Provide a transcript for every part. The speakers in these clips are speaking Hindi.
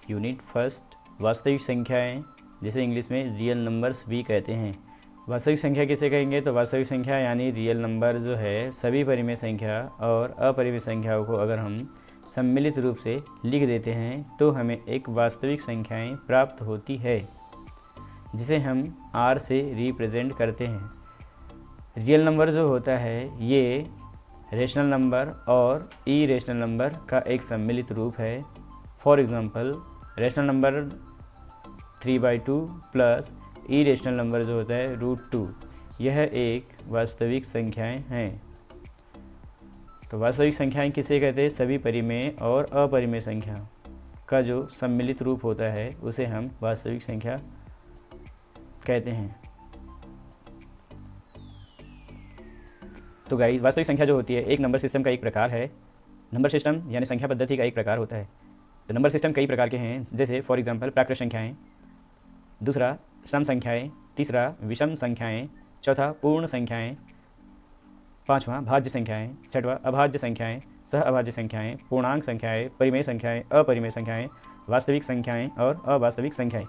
यूनिट फर्स्ट, वास्तविक संख्याएं, जिसे इंग्लिश में रियल नंबर्स भी कहते हैं। वास्तविक संख्या किसे कहेंगे? तो वास्तविक संख्या यानी रियल नंबर जो है सभी परिमेय संख्या और अपरिमेय संख्याओं को अगर हम सम्मिलित रूप से लिख देते हैं तो हमें एक वास्तविक संख्याएं प्राप्त होती है, जिसे हम R से रिप्रेजेंट करते हैं। रियल नंबर जो होता है ये रेशनल नंबर और इरेशनल नंबर का एक सम्मिलित रूप है। For example, rational number 3/2 plus irrational number जो होता है √2, यह एक वास्तविक संख्याएं हैं। तो वास्तविक संख्याएं किसे कहते हैं? सभी परिमेय और अपरिमेय संख्या का जो सम्मिलित रूप होता है उसे हम वास्तविक संख्या कहते हैं। तो गाइस, वास्तविक संख्या जो होती है एक नंबर सिस्टम का एक प्रकार है। नंबर सिस्टम यानी संख्या पद्धति का एक प्रकार होता है। तो नंबर सिस्टम कई प्रकार के हैं, जैसे फॉर एग्जांपल प्राकृत संख्याएं, दूसरा सम संख्याएं, तीसरा विषम संख्याएं, चौथा पूर्ण संख्याएं, पांचवा भाज्य संख्याएं, छठवां अभाज्य संख्याएं, सह अभाज्य संख्याएं, पूर्णांक संख्याएं, परिमेय संख्याएं, अपरिमेय संख्याएं, वास्तविक संख्याएं और अवास्तविक संख्याएं।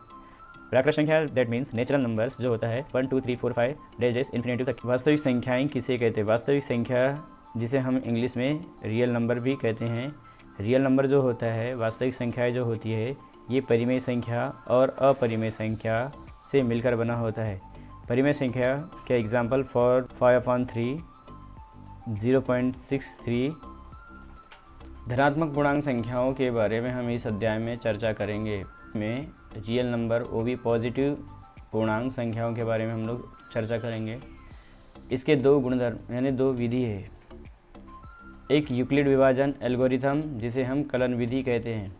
प्राकृत संख्या दैट मीन्स नेचुरल नंबर्स जो होता है 1 2 3 4 5 डेजेस इन्फिनिटी तक। वास्तविक संख्याएं किसे कहते हैं? वास्तविक संख्या जिसे हम इंग्लिश में रियल नंबर भी कहते हैं। रियल नंबर जो होता है, वास्तविक संख्याएं जो होती है, ये परिमेय संख्या और अपरिमेय संख्या से मिलकर बना होता है। परिमेय संख्या के एग्जाम्पल फॉर 5/3, 0.63। धनात्मक पूर्णांक संख्याओं के बारे में हम इस अध्याय में चर्चा करेंगे। में रियल नंबर वो भी पॉजिटिव पूर्णांक संख्याओं के बारे में हम लोग चर्चा करेंगे। इसके दो गुणधर्म यानी दो विधि है। एक यूक्लिड विभाजन एल्गोरिथम जिसे हम कलन विधि कहते हैं,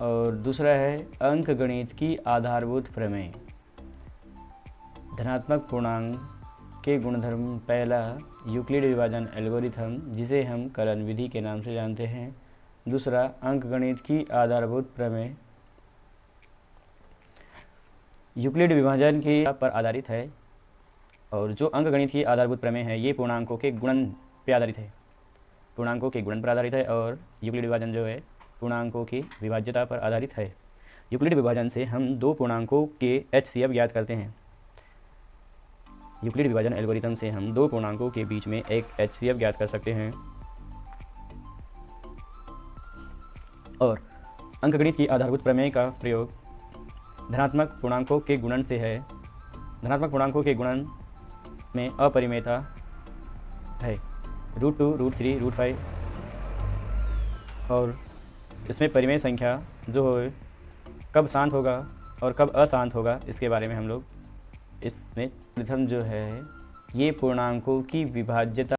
और दूसरा है अंकगणित की आधारभूत प्रमेय। धनात्मक पूर्णांक के गुणधर्म, पहला यूक्लिड विभाजन एल्गोरिथम जिसे हम कलन विधि के नाम से जानते हैं, दूसरा अंकगणित की आधारभूत प्रमेय। यूक्लिड विभाजन के पर आधारित है और जो अंकगणित की आधारभूत प्रमेय है ये पूर्णांकों के गुणन पर आधारित है। पूर्णांकों के गुणन पर आधारित है और यूक्लिड विभाजन जो है पूर्णांकों की विभाज्यता पर आधारित है। यूक्लिड विभाजन से हम दो पूर्णांकों के HCF ज्ञात करते हैं। यूक्लिड विभाजन एल्गोरिथम से हम दो पूर्णांकों के बीच में एक HCF ज्ञात कर सकते हैं। और अंकगणित की आधारभूत प्रमेय का प्रयोग धनात्मक पूर्णांकों के गुणन से है। धनात्मक पूर्णांकों के गुणन में अपरिमेयता है, √2, √3, √5, और इसमें परिमेय संख्या जो है कब शांत होगा और कब अशांत होगा इसके बारे में हम लोग इसमें प्रथम जो है ये पूर्णांकों की विभाज्यता